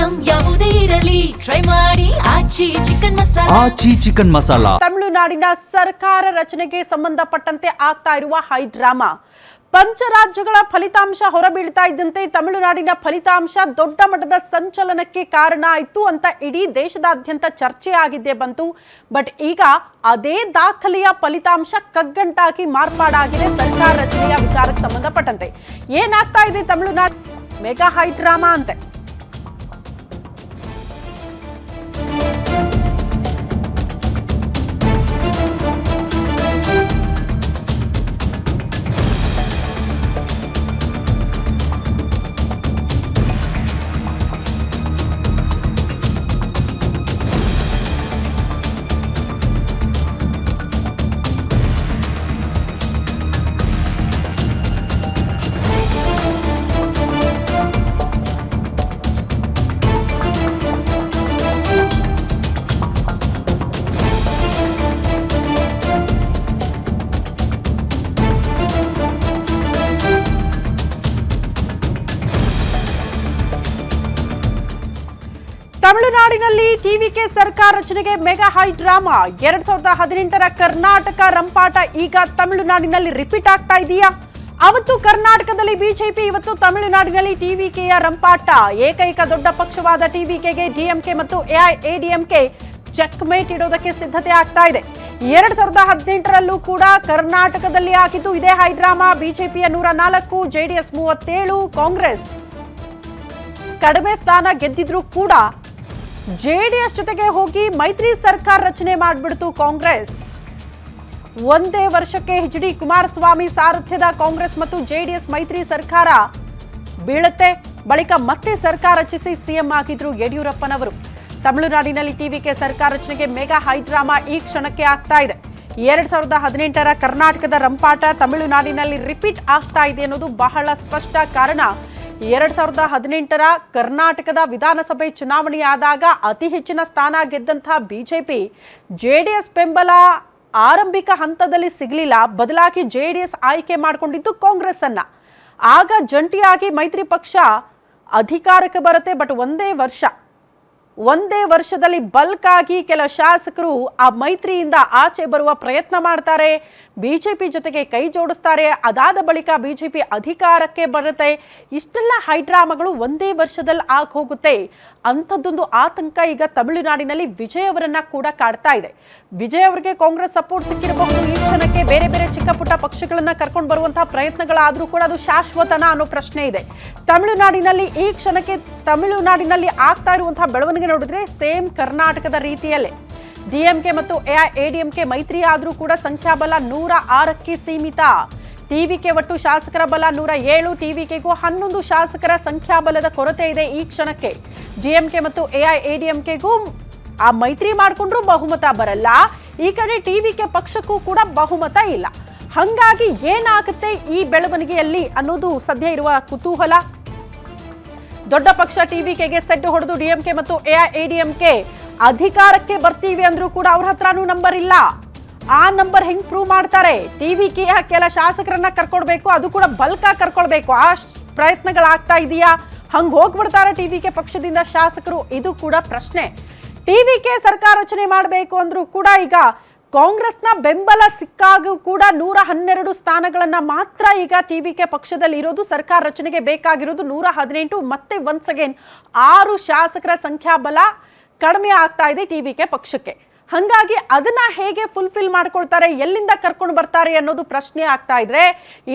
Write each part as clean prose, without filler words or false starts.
Item ಯಾವುದೇ ಇರಲಿ try ಮಾಡಿ ಆಚಿ ಚಿಕನ್ ಮಸಾಲಾ. ತಮಿಳುನಾಡಿನ ಸರ್ಕಾರ ರಚನೆಗೆ ಸಂಬಂಧಪಟ್ಟಂತೆ ಆಗ್ತಾ ಇರುವ ಹೈಡ್ರಾಮಾ. ಪಂಚರಾಜ್ಯಗಳ ಫಲಿತಾಂಶ ಹೊರಬೀಳ್ತಾ ಇದ್ದಂತೆ ತಮಿಳುನಾಡಿನ ಫಲಿತಾಂಶ ದೊಡ್ಡ ಮಟ್ಟದ ಸಂಚಲನಕ್ಕೆ ಕಾರಣ ಆಯಿತು ಅಂತ ಇಡೀ ದೇಶದಾದ್ಯಂತ ಚರ್ಚೆ ಆಗಿದ್ದೇ ಬಂತು. ಬಟ್ ಈಗ ಅದೇ ದಾಖಲೆಯ ಫಲಿತಾಂಶ ಕಗ್ಗಂಟಾಗಿ ಮಾರ್ಪಾಡಾಗಿದೆ ಸರ್ಕಾರ ರಚನೆಯ ವಿಚಾರಕ್ಕೆ ಸಂಬಂಧಪಟ್ಟಂತೆ. ಏನಾಗ್ತಾ ಇದೆ ತಮಿಳುನಾಡು ಮೆಗಾ ಹೈಡ್ರಾಮಾ ಅಂತೆ. ತಮಿಳುನಾಡಿನಲ್ಲಿ ಟಿವಿಕೆ ಸರ್ಕಾರ ರಚನೆಗೆ ಮೆಗಾ ಹೈಡ್ರಾಮಾ. 2018ರ ಕರ್ನಾಟಕ ರಂಪಾಟ ಈಗ ತಮಿಳುನಾಡಿನಲ್ಲಿ ರಿಪೀಟ್ ಆಗ್ತಾ ಇದೆಯಾ? ಅವತ್ತು ಕರ್ನಾಟಕದಲ್ಲಿ ಬಿಜೆಪಿ, ಇವತ್ತು ತಮಿಳುನಾಡಿನಲ್ಲಿ ಟಿವಿಕೆಯ ರಂಪಾಟ. ಏಕೈಕ ದೊಡ್ಡ ಪಕ್ಷವಾದ ಟಿವಿಕೆಗೆ ಡಿಎಂಕೆ ಮತ್ತು ಎಐಎಡಿಎಂಕೆ ಚೆಕ್ಮೇಟ್ ಇಡೋದಕ್ಕೆ ಸಿದ್ಧತೆ ಆಗ್ತಾ ಇದೆ. 2018ರಲ್ಲೂ ಕೂಡ ಕರ್ನಾಟಕದಲ್ಲಿ ಆಗಿದ್ದು ಇದೇ ಹೈಡ್ರಾಮಾ. ಬಿಜೆಪಿಯ 104, ಜೆಡಿಎಸ್ 37, ಕಾಂಗ್ರೆಸ್ ಕಡಿಮೆ ಸ್ಥಾನ ಗೆದ್ದಿದ್ರು ಕೂಡ ಜೆಡಿಎಸ್ ಜೊತೆಗೆ ಹೋಗಿ ಮೈತ್ರಿ ಸರ್ಕಾರ ರಚನೆ ಮಾಡಿಬಿಡ್ತು ಕಾಂಗ್ರೆಸ್. ಒಂದೇ ವರ್ಷಕ್ಕೆ ಎಚ್.ಡಿ. ಕುಮಾರಸ್ವಾಮಿ ಸಾರಥ್ಯದ ಕಾಂಗ್ರೆಸ್ ಮತ್ತು ಜೆಡಿಎಸ್ ಮೈತ್ರಿ ಸರ್ಕಾರ ಬೀಳುತ್ತೆ. ಬಳಿಕ ಮತ್ತೆ ಸರ್ಕಾರ ರಚಿಸಿ ಸಿಎಂ ಆಗಿದ್ರು ಯಡಿಯೂರಪ್ಪನವರು. ತಮಿಳುನಾಡಿನಲ್ಲಿ ಟಿವಿಕೆ ಸರ್ಕಾರ ರಚನೆಗೆ ಮೆಗಾ ಹೈಡ್ರಾಮಾ ಈ ಕ್ಷಣಕ್ಕೆ ಆಗ್ತಾ ಇದೆ. 2018ರ ಕರ್ನಾಟಕದ ರಂಪಾಟ ತಮಿಳುನಾಡಿನಲ್ಲಿ ರಿಪೀಟ್ ಆಗ್ತಾ ಇದೆ ಅನ್ನೋದು ಬಹಳ ಸ್ಪಷ್ಟ. ಕಾರಣ 2018ರ ಕರ್ನಾಟಕದ ವಿಧಾನಸಭೆ ಚುನಾವಣೆಯಾದಾಗ ಅತಿ ಹೆಚ್ಚಿನ ಸ್ಥಾನ ಗೆದ್ದಂತಹ ಬಿಜೆಪಿ ಜೆಡಿಎಸ್ ಬೆಂಬಲ ಆರಂಭಿಕ ಹಂತದಲ್ಲಿ ಸಿಗಲಿಲ್ಲ. ಬದಲಾಗಿ ಜೆಡಿಎಸ್ ಆಯ್ಕೆ ಮಾಡಿಕೊಂಡಿದ್ದು ಕಾಂಗ್ರೆಸ್ ಅನ್ನ. ಆಗ ಜಂಟಿಯಾಗಿ ಮೈತ್ರಿ ಪಕ್ಷ ಅಧಿಕಾರಕ್ಕೆ ಬರುತ್ತೆ. ಬಟ್ ಒಂದೇ ವರ್ಷದಲ್ಲಿ ಬಲ್ಕ್ ಆಗಿ ಕೆಲ ಶಾಸಕರು ಆ ಮೈತ್ರಿಯಿಂದ ಆಚೆ ಬರುವ ಪ್ರಯತ್ನ ಮಾಡ್ತಾರೆ, ಬಿಜೆಪಿ ಜೊತೆಗೆ ಕೈ ಜೋಡಿಸ್ತಾರೆ. ಅದಾದ ಬಳಿಕ ಬಿಜೆಪಿ ಅಧಿಕಾರಕ್ಕೆ ಬರುತ್ತೆ. ಇಷ್ಟೆಲ್ಲ ಹೈಡ್ರಾಮಾಗಳು ಒಂದೇ ವರ್ಷದಲ್ಲಿ ಆಗಿ ಹೋಗುತ್ತೆ. ಅಂಥದ್ದೊಂದು ಆತಂಕ ಈಗ ತಮಿಳುನಾಡಿನಲ್ಲಿ ವಿಜಯ್ ಅವರನ್ನ ಕೂಡ ಕಾಡ್ತಾ ಇದೆ. ವಿಜಯ್ ಅವರಿಗೆ ಕಾಂಗ್ರೆಸ್ ಸಪೋರ್ಟ್ ಸಿಕ್ಕಿರಬಹುದು. ಈ ಕ್ಷಣಕ್ಕೆ ಬೇರೆ ಬೇರೆ ಚಿಕ್ಕ ಪುಟ್ಟ ಪಕ್ಷಗಳನ್ನ ಕರ್ಕೊಂಡು ಬರುವಂತಹ ಪ್ರಯತ್ನಗಳಾದ್ರೂ ಕೂಡ ಅದು ಶಾಶ್ವತನ ಅನ್ನೋ ಪ್ರಶ್ನೆ ಇದೆ. ತಮಿಳುನಾಡಿನಲ್ಲಿ ಈ ಕ್ಷಣಕ್ಕೆ ತಮಿಳುನಾಡಿನಲ್ಲಿ ಆಗ್ತಾ ಇರುವಂತಹ ಬೆಳವಣಿಗೆ ನೋಡಿದ್ರೆ ಸೇಮ್ ಕರ್ನಾಟಕದ ರೀತಿಯಲ್ಲೇ ಡಿಎಂಕೆ ಮತ್ತು ಎಐಎಡಿಎಂಕೆ ಮೈತ್ರಿ ಆದ್ರೂ ಕೂಡ ಸಂಖ್ಯಾಬಲ 106ಕ್ಕೆ ಸೀಮಿತ. ಟಿವಿಕೆ ಒಟ್ಟು ಶಾಸಕರ ಬಲ 107, ಟಿವಿಕೆಗೂ 11 ಶಾಸಕರ ಸಂಖ್ಯಾಬಲದ ಕೊರತೆ ಇದೆ ಈ ಕ್ಷಣಕ್ಕೆ. ಡಿಎಂಕೆ ಮತ್ತು ಎಐಎಡಿಎಂಕೆಗೂ ಆ ಮೈತ್ರಿ ಮಾಡಿಕೊಂಡ್ರೂ ಬಹುಮತ ಬರಲ್ಲ. ಈ ಕಡೆ ಟಿವಿಕೆ ಪಕ್ಷಕ್ಕೂ ಕೂಡ ಬಹುಮತ ಇಲ್ಲ. ಹಂಗಾಗಿ ಏನಾಗುತ್ತೆ ಈ ಬೆಳವಣಿಗೆಯಲ್ಲಿ ಅನ್ನೋದು ಸದ್ಯ ಇರುವ ಕುತೂಹಲ. ದೊಡ್ಡ ಪಕ್ಷ ಟಿವಿಕೆಗೆ ಸೆಡ್ಡು ಹೊಡೆದು ಡಿಎಂಕೆ ಮತ್ತು ಎಐಎಡಿಎಂಕೆ ಅಧಿಕಾರಕ್ಕೆ ಬರ್ತೀವಿ ಅಂದ್ರೂ ಕೂಡ ಅವ್ರ ಹತ್ರನೂ ನಂಬರ್ ಇಲ್ಲ. ಆ ನಂಬರ್ ಹೆಂಗ್ ಪ್ರೂವ್ ಮಾಡ್ತಾರೆ? ಟಿವಿಕೆಯ ಕೆಲ ಶಾಸಕರನ್ನ ಕರ್ಕೊಡ್ಬೇಕು, ಅದು ಕೂಡ ಬಲ್ಕ ಕರ್ಕೊಳ್ಬೇಕು. ಆ ಪ್ರಯತ್ನಗಳಾಗ್ತಾ ಇದೆಯಾ? ಹಂಗ್ ಹೋಗ್ಬಿಡ್ತಾರೆ ಟಿವಿಕೆ ಪಕ್ಷದಿಂದ ಶಾಸಕರು? ಇದು ಕೂಡ ಪ್ರಶ್ನೆ. ಟಿವಿಕೆ ಸರ್ಕಾರ ರಚನೆ ಮಾಡಬೇಕು ಅಂದ್ರೂ ಕೂಡ ಈಗ ಕಾಂಗ್ರೆಸ್ನ ಬೆಂಬಲ ಸಿಕ್ಕಾಗೂ ಕೂಡ 112 ಸ್ಥಾನಗಳನ್ನ ಮಾತ್ರ ಈಗ ಟಿವಿಕೆ ಪಕ್ಷದಲ್ಲಿ ಇರೋದು. ಸರ್ಕಾರ ರಚನೆಗೆ ಬೇಕಾಗಿರೋದು 118. ಮತ್ತೆ ಒನ್ಸ್ ಅಗೇನ್ 6 ಶಾಸಕರ ಸಂಖ್ಯಾಬಲ ಕಡಿಮೆ ಆಗ್ತಾ ಇದೆ ಟಿವಿಕೆ ಪಕ್ಷಕ್ಕೆ. ಹಂಗಾಗಿ ಅದನ್ನ ಹೇಗೆ ಫುಲ್ಫಿಲ್ ಮಾಡ್ಕೊಳ್ತಾರೆ, ಎಲ್ಲಿಂದ ಕರ್ಕೊಂಡು ಬರ್ತಾರೆ ಅನ್ನೋದು ಪ್ರಶ್ನೆ ಆಗ್ತಾ ಇದ್ರೆ,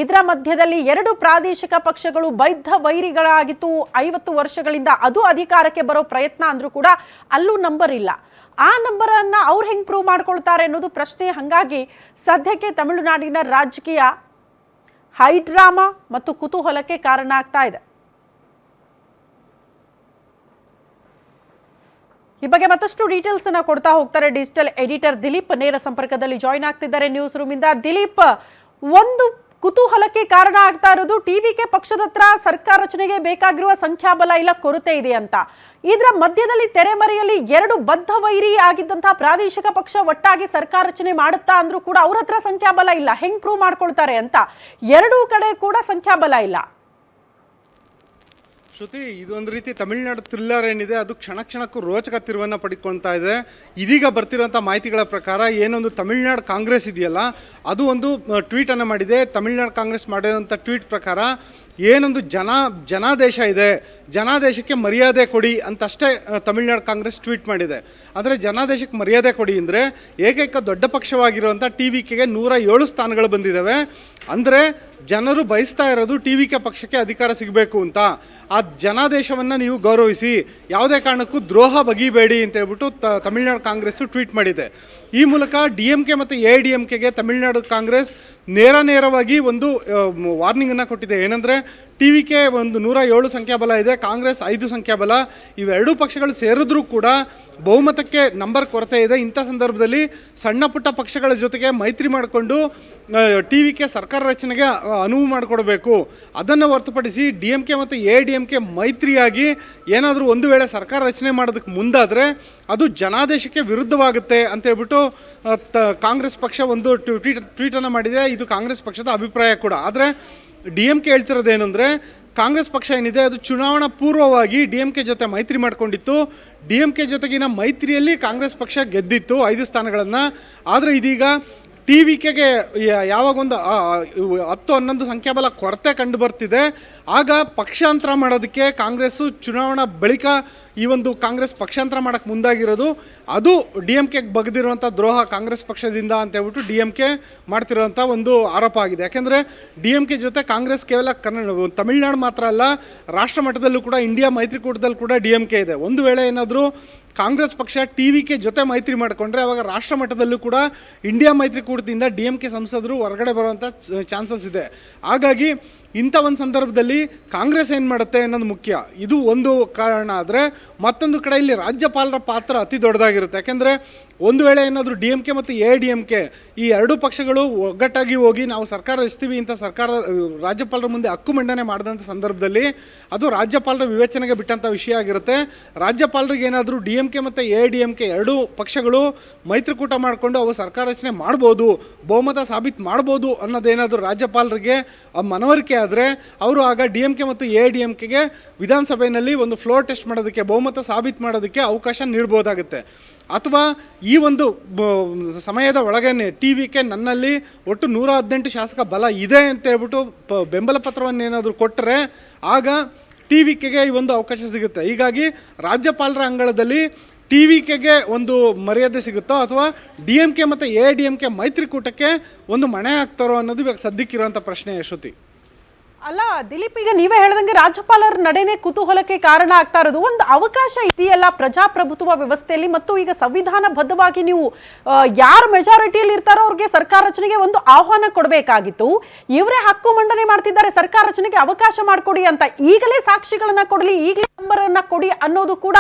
ಇದರ ಮಧ್ಯದಲ್ಲಿ 2 ಪ್ರಾದೇಶಿಕ ಪಕ್ಷಗಳು ಬೈದ್ಧ ವೈರಿಗಳಾಗಿತ್ತು 50 ವರ್ಷಗಳಿಂದ. ಅದು ಅಧಿಕಾರಕ್ಕೆ ಬರೋ ಪ್ರಯತ್ನ ಅಂದ್ರೂ ಕೂಡ ಅಲ್ಲೂ ನಂಬರ್ ಇಲ್ಲ. ಆ ನಂಬರ್ ಅನ್ನ ಅವ್ರು ಹೆಂಗ್ ಪ್ರೂವ್ ಮಾಡ್ಕೊಳ್ತಾರೆ ಅನ್ನೋದು ಪ್ರಶ್ನೆ. ಹಂಗಾಗಿ ಸದ್ಯಕ್ಕೆ ತಮಿಳುನಾಡಿನ ರಾಜಕೀಯ ಹೈಡ್ರಾಮಾ ಮತ್ತು ಕುತೂಹಲಕ್ಕೆ ಕಾರಣ ಆಗ್ತಾ ಇದೆ. ಈ ಬಗ್ಗೆ ಮತ್ತಷ್ಟು ಡೀಟೇಲ್ಸ್ ಅನ್ನ ಕೊಡ್ತಾ ಹೋಗ್ತಾರೆ ಡಿಜಿಟಲ್ ಎಡಿಟರ್ ದಿಲೀಪ್. ನೇರ ಸಂಪರ್ಕದಲ್ಲಿ ಜಾಯಿನ್ ಆಗ್ತಿದ್ದಾರೆ ನ್ಯೂಸ್ ರೂಮ್ ಇಂದ. ದಿಲೀಪ್, ಒಂದು ಕುತೂಹಲಕ್ಕೆ ಕಾರಣ ಆಗ್ತಾ ಇರೋದು ಟಿವಿಕೆ ಪಕ್ಷದ ಹತ್ರ ಸರ್ಕಾರ ರಚನೆಗೆ ಬೇಕಾಗಿರುವ ಸಂಖ್ಯಾಬಲ ಇಲ್ಲ, ಕೊರತೆ ಇದೆ ಅಂತ. ಇದರ ಮಧ್ಯದಲ್ಲಿ ತೆರೆಮರೆಯಲ್ಲಿ 2 ಬದ್ಧ ವೈರಿ ಆಗಿದ್ದಂತಹ ಪ್ರಾದೇಶಿಕ ಪಕ್ಷ ಒಟ್ಟಾಗಿ ಸರ್ಕಾರ ರಚನೆ ಮಾಡುತ್ತಾ ಅಂದ್ರೂ ಕೂಡ ಅವ್ರ ಹತ್ರ ಸಂಖ್ಯಾಬಲ ಇಲ್ಲ. ಹೆಂಗ್ ಪ್ರೂವ್ ಮಾಡ್ಕೊಳ್ತಾರೆ ಅಂತ? 2 ಕಡೆ ಕೂಡ ಸಂಖ್ಯಾಬಲ ಇಲ್ಲ. ಶ್ರುತಿ, ಇದೊಂದು ರೀತಿ ತಮಿಳುನಾಡು ಥ್ರಿಲ್ಲರ್ ಏನಿದೆ ಅದು ಕ್ಷಣ ಕ್ಷಣಕ್ಕೂ ರೋಚಕ ತಿರುವನ್ನು ಪಡ್ಕೊಳ್ತಾ ಇದೆ. ಇದೀಗ ಬರ್ತಿರೋಂಥ ಮಾಹಿತಿಗಳ ಪ್ರಕಾರ ಏನೊಂದು ತಮಿಳುನಾಡು ಕಾಂಗ್ರೆಸ್ ಇದೆಯಲ್ಲ, ಅದು ಒಂದು ಟ್ವೀಟನ್ನು ಮಾಡಿದೆ. ತಮಿಳುನಾಡು ಕಾಂಗ್ರೆಸ್ ಮಾಡಿರೋಂಥ ಟ್ವೀಟ್ ಪ್ರಕಾರ ಏನೊಂದು ಜನಾದೇಶ ಇದೆ, ಜನಾದೇಶಕ್ಕೆ ಮರ್ಯಾದೆ ಕೊಡಿ ಅಂತಷ್ಟೇ ತಮಿಳುನಾಡು ಕಾಂಗ್ರೆಸ್ ಟ್ವೀಟ್ ಮಾಡಿದೆ. ಆದರೆ ಜನಾದೇಶಕ್ಕೆ ಮರ್ಯಾದೆ ಕೊಡಿ ಅಂದರೆ ಏಕೈಕ ದೊಡ್ಡ ಪಕ್ಷವಾಗಿರುವಂಥ TVKಗೆ 107 ಸ್ಥಾನಗಳು ಬಂದಿದ್ದಾವೆ. ಅಂದರೆ ಜನರು ಬಯಸ್ತಾ ಇರೋದು TVK ಪಕ್ಷಕ್ಕೆ ಅಧಿಕಾರ ಸಿಗಬೇಕು ಅಂತ. ಆ ಜನಾದೇಶವನ್ನು ನೀವು ಗೌರವಿಸಿ, ಯಾವುದೇ ಕಾರಣಕ್ಕೂ ದ್ರೋಹ ಬಗೆಯಬೇಡಿ ಅಂತ ಹೇಳ್ಬಿಟ್ಟು ತಮಿಳುನಾಡು ಕಾಂಗ್ರೆಸ್ಸು ಟ್ವೀಟ್ ಮಾಡಿದೆ. ಈ ಮೂಲಕ DMK ಮತ್ತು AIDMKಗೆ ತಮಿಳುನಾಡು ಕಾಂಗ್ರೆಸ್ ನೇರವಾಗಿ ಒಂದು ವಾರ್ನಿಂಗನ್ನು ಕೊಟ್ಟಿದೆ. ಏನಂದರೆ TVK ಒಂದು 107 ಸಂಖ್ಯಾಬಲ ಇದೆ, ಕಾಂಗ್ರೆಸ್ 5 ಸಂಖ್ಯಾಬಲ. ಇವೆರಡೂ ಪಕ್ಷಗಳು ಸೇರಿದ್ರೂ ಕೂಡ ಬಹುಮತಕ್ಕೆ ನಂಬರ್ ಕೊರತೆ ಇದೆ. ಇಂಥ ಸಂದರ್ಭದಲ್ಲಿ ಸಣ್ಣ ಪುಟ್ಟ ಪಕ್ಷಗಳ ಜೊತೆಗೆ ಮೈತ್ರಿ ಮಾಡಿಕೊಂಡು TVK ಸರ್ಕಾರ ರಚನೆಗೆ ಅನುವು ಮಾಡಿಕೊಡ್ಬೇಕು. ಅದನ್ನು ಹೊರತುಪಡಿಸಿ DMK ಮತ್ತು AIDMK ಮೈತ್ರಿಯಾಗಿ ಏನಾದರೂ ಒಂದು ವೇಳೆ ಸರ್ಕಾರ ರಚನೆ ಮಾಡೋದಕ್ಕೆ ಮುಂದಾದರೆ ಅದು ಜನಾದೇಶಕ್ಕೆ ವಿರುದ್ಧವಾಗುತ್ತೆ ಅಂತ ಹೇಳ್ಬಿಟ್ಟು ಕಾಂಗ್ರೆಸ್ ಪಕ್ಷ ಒಂದು ಟ್ವೀಟನ್ನು ಮಾಡಿದೆ. ಇದು ಕಾಂಗ್ರೆಸ್ ಪಕ್ಷದ ಅಭಿಪ್ರಾಯ ಕೂಡ. ಆದರೆ DMK ಹೇಳ್ತಿರೋದೇನು ಅಂದರೆ, ಕಾಂಗ್ರೆಸ್ ಪಕ್ಷ ಏನಿದೆ ಅದು ಚುನಾವಣಾ ಪೂರ್ವವಾಗಿ DMK ಜೊತೆ ಮೈತ್ರಿ ಮಾಡ್ಕೊಂಡಿತ್ತು. DMK ಜೊತೆಗಿನ ಮೈತ್ರಿಯಲ್ಲಿ ಕಾಂಗ್ರೆಸ್ ಪಕ್ಷ ಗೆದ್ದಿತ್ತು 5 ಸ್ಥಾನಗಳನ್ನು. ಆದರೆ ಇದೀಗ TVKಗೆ ಯಾವಾಗೊಂದು 10-11 ಸಂಖ್ಯಾಬಲ ಕೊರತೆ ಕಂಡು ಬರ್ತಿದೆ. ಆಗ ಪಕ್ಷಾಂತರ ಮಾಡೋದಕ್ಕೆ ಕಾಂಗ್ರೆಸ್ಸು ಚುನಾವಣಾ ಬಳಿಕ ಈ ಒಂದು ಕಾಂಗ್ರೆಸ್ ಪಕ್ಷಾಂತರ ಮಾಡೋಕ್ಕೆ ಮುಂದಾಗಿರೋದು. ಅದು DMKಗೆ ಬಗೆದಿರುವಂಥ ದ್ರೋಹ ಕಾಂಗ್ರೆಸ್ ಪಕ್ಷದಿಂದ ಅಂತ ಹೇಳ್ಬಿಟ್ಟು DMK ಮಾಡ್ತಿರೋಂಥ ಒಂದು ಆರೋಪ ಆಗಿದೆ. ಯಾಕೆಂದರೆ DMK ಜೊತೆ ಕಾಂಗ್ರೆಸ್ ಕೇವಲ ತಮಿಳುನಾಡು ಮಾತ್ರ ಅಲ್ಲ, ರಾಷ್ಟ್ರ ಮಟ್ಟದಲ್ಲೂ ಕೂಡ ಇಂಡಿಯಾ ಮೈತ್ರಿಕೂಟದಲ್ಲಿ ಕೂಡ DMK ಇದೆ. ಒಂದು ವೇಳೆ ಏನಾದರೂ ಕಾಂಗ್ರೆಸ್ ಪಕ್ಷ TVK ಜೊತೆ ಮೈತ್ರಿ ಮಾಡಿಕೊಂಡ್ರೆ ಅವಾಗ ರಾಷ್ಟ್ರ ಮಟ್ಟದಲ್ಲೂ ಕೂಡ ಇಂಡಿಯಾ ಮೈತ್ರಿಕೂಟದಿಂದ DMK ಸಂಸದರು ಹೊರಗಡೆ ಬರುವಂಥ ಚಾನ್ಸಸ್ ಇದೆ. ಹಾಗಾಗಿ ಇಂಥ ಒಂದು ಸಂದರ್ಭದಲ್ಲಿ ಕಾಂಗ್ರೆಸ್ ಏನು ಮಾಡುತ್ತೆ ಅನ್ನೋದು ಮುಖ್ಯ. ಇದು ಒಂದು ಕಾರಣ. ಆದರೆ ಮತ್ತೊಂದು ಕಡೆ ಇಲ್ಲಿ ರಾಜ್ಯಪಾಲರ ಪಾತ್ರ ಅತಿ ದೊಡ್ಡದಾಗಿರುತ್ತೆ. ಯಾಕೆಂದರೆ ಒಂದು ವೇಳೆ ಏನಾದರೂ DMK ಮತ್ತು AIDMK ಈ ಎರಡೂ ಪಕ್ಷಗಳು ಒಗ್ಗಟ್ಟಾಗಿ ಹೋಗಿ ನಾವು ಸರ್ಕಾರ ರಚಿಸ್ತೀವಿ ಅಂತ ರಾಜ್ಯಪಾಲರ ಮುಂದೆ ಹಕ್ಕು ಮಂಡನೆ ಮಾಡಿದಂಥ ಸಂದರ್ಭದಲ್ಲಿ ಅದು ರಾಜ್ಯಪಾಲರ ವಿವೇಚನೆಗೆ ಬಿಟ್ಟಂಥ ವಿಷಯ ಆಗಿರುತ್ತೆ. ರಾಜ್ಯಪಾಲರಿಗೆ ಏನಾದರೂ DMK ಮತ್ತು AIDMK ಎರಡೂ ಪಕ್ಷಗಳು ಮೈತ್ರಿಕೂಟ ಮಾಡಿಕೊಂಡು ಅವು ಸರ್ಕಾರ ರಚನೆ ಮಾಡ್ಬೋದು, ಬಹುಮತ ಸಾಬೀತು ಮಾಡ್ಬೋದು ಅನ್ನೋದೇನಾದರೂ ರಾಜ್ಯಪಾಲರಿಗೆ ಮನವರಿಕೆ ಆದರೆ ಅವರು ಆಗ DMK ಮತ್ತು AIDMKಗೆ ವಿಧಾನಸಭೆಯಲ್ಲಿ ಒಂದು ಫ್ಲೋರ್ ಟೆಸ್ಟ್ ಮಾಡೋದಕ್ಕೆ, ಬಹುಮತ ಸಾಬೀತು ಮಾಡೋದಕ್ಕೆ ಅವಕಾಶ ನೀಡ್ಬೋದಾಗುತ್ತೆ. ಅಥವಾ ಈ ಒಂದು ಸಮಯದ ಒಳಗೇನೆ TVK ನನ್ನಲ್ಲಿ ಒಟ್ಟು 118 ಶಾಸಕ ಬಲ ಇದೆ ಅಂತ ಹೇಳ್ಬಿಟ್ಟು ಬೆಂಬಲ ಪತ್ರವನ್ನು ಏನಾದರೂ ಕೊಟ್ಟರೆ ಆಗ TVKಗೆ ಈ ಒಂದು ಅವಕಾಶ ಸಿಗುತ್ತೆ. ಹೀಗಾಗಿ ರಾಜ್ಯಪಾಲರ ಅಂಗಳದಲ್ಲಿ TVKಗೆ ಒಂದು ಮರ್ಯಾದೆ ಸಿಗುತ್ತೋ ಅಥವಾ DMK ಮತ್ತು AIDMK ಮೈತ್ರಿಕೂಟಕ್ಕೆ ಒಂದು ಮಣೆ ಹಾಕ್ತಾರೋ ಅನ್ನೋದು ಇವಾಗ ಸದ್ಯಕ್ಕಿರುವಂಥ ಪ್ರಶ್ನೆ. ಯಶೋತಿ, ಅಲ್ಲ ದಿಲೀಪ್, ಈಗ ನೀವೇ ಹೇಳ್ದಂಗೆ ರಾಜ್ಯಪಾಲರ ನಡೆನೆ ಕುತೂಹಲಕ್ಕೆ ಕಾರಣ ಆಗ್ತಾ ಇರೋದು. ಒಂದು ಅವಕಾಶ ಇದೆಯಲ್ಲ ಪ್ರಜಾಪ್ರಭುತ್ವ ವ್ಯವಸ್ಥೆಯಲ್ಲಿ, ಮತ್ತು ಈಗ ಸಂವಿಧಾನಬದ್ಧವಾಗಿ ನೀವು ಯಾರು ಮೆಜಾರಿಟಿಯಲ್ಲಿ ಇರ್ತಾರೋ ಅವ್ರಿಗೆ ಸರ್ಕಾರ ರಚನೆಗೆ ಒಂದು ಆಹ್ವಾನ ಕೊಡಬೇಕಾಗಿತ್ತು. ಇವರೇ ಹಕ್ಕು ಮಂಡನೆ ಮಾಡ್ತಿದ್ದಾರೆ ಸರ್ಕಾರ ರಚನೆಗೆ ಅವಕಾಶ ಮಾಡಿಕೊಡಿ ಅಂತ. ಈಗಲೇ ಸಾಕ್ಷಿಗಳನ್ನ ಕೊಡಲಿ, ಈಗಲೇ ನಂಬರನ್ನ ಕೊಡಿ ಅನ್ನೋದು ಕೂಡ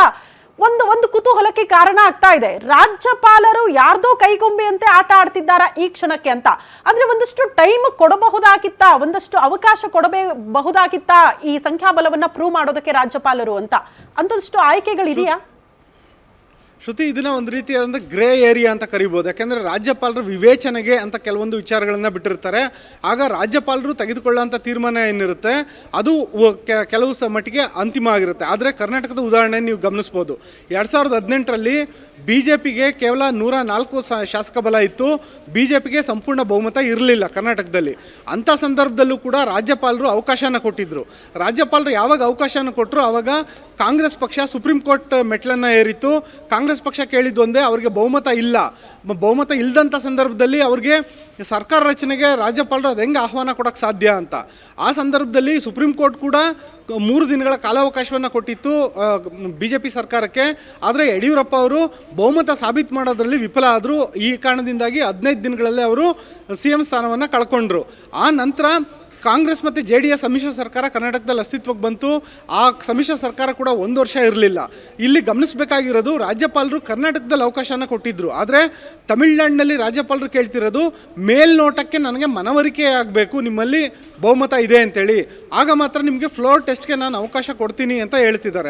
ಒಂದು ಕುತೂಹಲಕ್ಕೆ ಕಾರಣ ಆಗ್ತಾ ಇದೆ. ರಾಜ್ಯಪಾಲರು ಯಾರ್ದೋ ಕೈಗೊಂಬೆಯಂತೆ ಆಟ ಆಡ್ತಿದ್ದಾರಾ ಈ ಕ್ಷಣಕ್ಕೆ ಅಂತ. ಅಂದ್ರೆ ಒಂದಷ್ಟು ಟೈಮ್ ಕೊಡಬಹುದಾಗಿತ್ತಾ, ಒಂದಷ್ಟು ಅವಕಾಶ ಕೊಡಬಹುದಾಗಿತ್ತಾ ಈ ಸಂಖ್ಯಾಬಲವನ್ನ ಪ್ರೂವ್ ಮಾಡೋದಕ್ಕೆ ರಾಜ್ಯಪಾಲರು ಅಂತ ಅಂತಷ್ಟು ಆಯ್ಕೆಗಳಿದೆಯಾ? ಶ್ರುತಿ, ಇದನ್ನ ಒಂದು ರೀತಿಯಾದಂಥ ಗ್ರೇ ಏರಿಯಾ ಅಂತ ಕರಿಬೋದು. ಯಾಕೆಂದರೆ ರಾಜ್ಯಪಾಲರು ವಿವೇಚನೆಗೆ ಅಂತ ಕೆಲವೊಂದು ವಿಚಾರಗಳನ್ನು ಬಿಟ್ಟಿರ್ತಾರೆ. ಆಗ ರಾಜ್ಯಪಾಲರು ತೆಗೆದುಕೊಳ್ಳುವಂಥ ತೀರ್ಮಾನ ಏನಿರುತ್ತೆ ಅದು ಕೆಲವು ಮಟ್ಟಿಗೆ ಅಂತಿಮ ಆಗಿರುತ್ತೆ. ಆದರೆ ಕರ್ನಾಟಕದ ಉದಾಹರಣೆ ನೀವು ಗಮನಿಸ್ಬೋದು. 2018ರಲ್ಲಿ BJPಗೆ ಕೇವಲ 104 ಶಾಸಕ ಬಲ ಇತ್ತು. BJPಗೆ ಸಂಪೂರ್ಣ ಬಹುಮತ ಇರಲಿಲ್ಲ ಕರ್ನಾಟಕದಲ್ಲಿ. ಅಂಥ ಸಂದರ್ಭದಲ್ಲೂ ಕೂಡ ರಾಜ್ಯಪಾಲರು ಅವಕಾಶನ ಕೊಟ್ಟಿದ್ದರು. ರಾಜ್ಯಪಾಲರು ಯಾವಾಗ ಅವಕಾಶನ ಕೊಟ್ಟರು ಆವಾಗ ಕಾಂಗ್ರೆಸ್ ಪಕ್ಷ ಸುಪ್ರೀಂ ಕೋರ್ಟ್ ಮೆಟ್ಲನ್ನು ಏರಿತ್ತು. ಕಾಂಗ್ರೆಸ್ ಪಕ್ಷ ಕೇಳಿದ್ದು ಒಂದೇ, ಅವರಿಗೆ ಬಹುಮತ ಇಲ್ಲ. ಬಹುಮತ ಇಲ್ಲದಂಥ ಸಂದರ್ಭದಲ್ಲಿ ಅವ್ರಿಗೆ ಸರ್ಕಾರ ರಚನೆಗೆ ರಾಜ್ಯಪಾಲರು ಅದು ಹೆಂಗೆ ಆಹ್ವಾನ ಕೊಡೋಕ್ಕೆ ಸಾಧ್ಯ ಅಂತ. ಆ ಸಂದರ್ಭದಲ್ಲಿ ಸುಪ್ರೀಂ ಕೋರ್ಟ್ ಕೂಡ 3 ದಿನಗಳ ಕಾಲಾವಕಾಶವನ್ನು ಕೊಟ್ಟಿತ್ತು BJP ಸರ್ಕಾರಕ್ಕೆ. ಆದರೆ ಯಡಿಯೂರಪ್ಪ ಅವರು ಬಹುಮತ ಸಾಬೀತು ಮಾಡೋದ್ರಲ್ಲಿ ವಿಫಲ ಆದರು. ಈ ಕಾರಣದಿಂದಾಗಿ 15 ದಿನಗಳಲ್ಲೇ ಅವರು CM ಸ್ಥಾನವನ್ನು ಕಳ್ಕೊಂಡ್ರು. ಆ ನಂತರ ಕಾಂಗ್ರೆಸ್ ಮತ್ತು JDS ಸಮ್ಮಿಶ್ರ ಸರ್ಕಾರ ಕರ್ನಾಟಕದಲ್ಲಿ ಅಸ್ತಿತ್ವಕ್ಕೆ ಬಂತು. ಆ ಸಮ್ಮಿಶ್ರ ಸರ್ಕಾರ ಕೂಡ 1 ವರ್ಷ ಇರಲಿಲ್ಲ. ಇಲ್ಲಿ ಗಮನಿಸಬೇಕಾಗಿರೋದು ರಾಜ್ಯಪಾಲರು ಕರ್ನಾಟಕದಲ್ಲಿ ಅವಕಾಶನ ಕೊಟ್ಟಿದ್ದರು. ಆದರೆ ತಮಿಳುನಾಡಿನಲ್ಲಿ ರಾಜ್ಯಪಾಲರು ಕೇಳ್ತಿರೋದು ಮೇಲ್ನೋಟಕ್ಕೆ ನನಗೆ ಮನವರಿಕೆ ಆಗಬೇಕು, ನಿಮ್ಮಲ್ಲಿ ಬಹುಮತ ಇದೆ ಅಂತೇಳಿ, ಆಗ ಮಾತ್ರ ನಿಮಗೆ ಫ್ಲೋರ್ ಟೆಸ್ಟ್ಗೆ ನಾನು ಅವಕಾಶ ಕೊಡ್ತೀನಿ ಅಂತ ಹೇಳ್ತಿದ್ದಾರೆ.